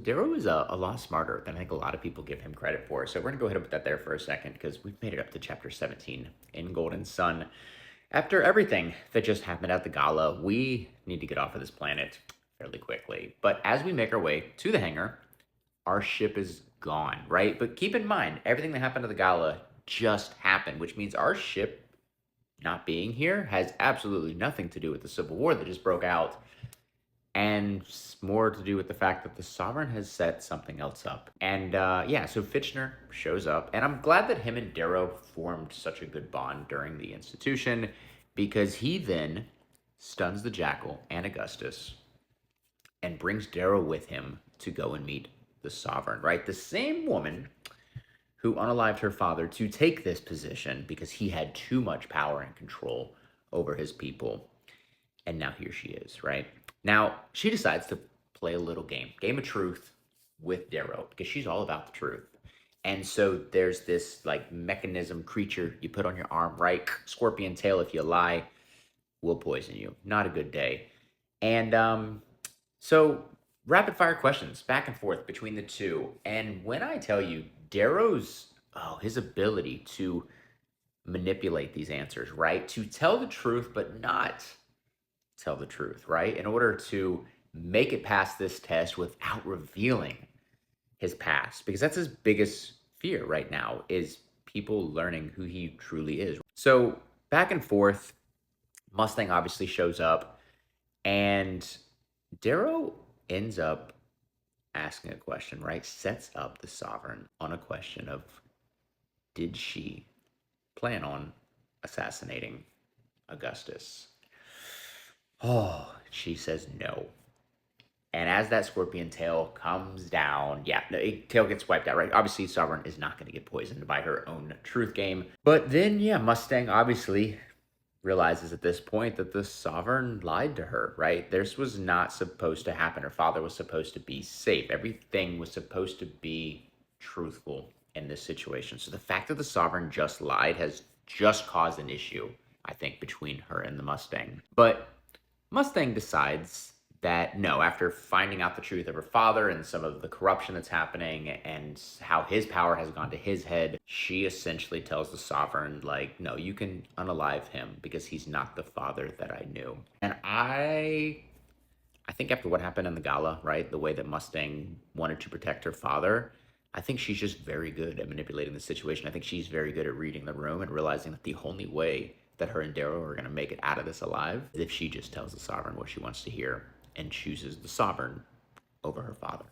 Darrow is a lot smarter than I think a lot of people give him credit for. So we're gonna go ahead and put that there for a second because we've made it up to chapter 17 in Golden Sun. After everything that just happened at the gala, we need to get off of this planet fairly quickly. But as we make our way to the hangar, our ship is gone, right? But keep in mind, everything that happened at the gala just happened, which means our ship not being here has absolutely nothing to do with the Civil War that just broke out and more to do with the fact that the Sovereign has set something else up. And yeah, so Fitchner shows up, and I'm glad that him and Darrow formed such a good bond during the institution because he then stuns the Jackal and Augustus and brings Darrow with him to go and meet the Sovereign, right? The same woman who unalived her father to take this position because he had too much power and control over his people. And now here she is, right? Now, she decides to play a little game of truth with Darrow because she's all about the truth. And so there's this like mechanism creature you put on your arm, right? Scorpion tail, if you lie, will poison you. Not a good day. And so rapid fire questions back and forth between the two. And when I tell you Darrow's, his ability to manipulate these answers, right? To tell the truth, but not tell the truth, right? In order to make it past this test without revealing his past, because that's his biggest fear right now is people learning who he truly is. So back and forth, Mustang obviously shows up, and Darrow ends up asking a question, right? Sets up the Sovereign on a question of, did she plan on assassinating Augustus? Oh, she says no. And as that scorpion tail comes down, yeah, no, tail gets wiped out, right? Obviously, Sovereign is not going to get poisoned by her own truth game. But then, yeah, Mustang obviously realizes at this point that the Sovereign lied to her, right? This was not supposed to happen. Her father was supposed to be safe. Everything was supposed to be truthful in this situation. So the fact that the Sovereign just lied has just caused an issue, I think, between her and the Mustang. But Mustang decides that no, after finding out the truth of her father and some of the corruption that's happening and how his power has gone to his head, she essentially tells the Sovereign, like, no, you can unalive him because he's not the father that I knew. And I think after what happened in the gala, right, the way that Mustang wanted to protect her father, I think she's just very good at manipulating the situation. I think she's very good at reading the room and realizing that the only way that her and Darrow are going to make it out of this alive is if she just tells the Sovereign what she wants to hear and chooses the Sovereign over her father.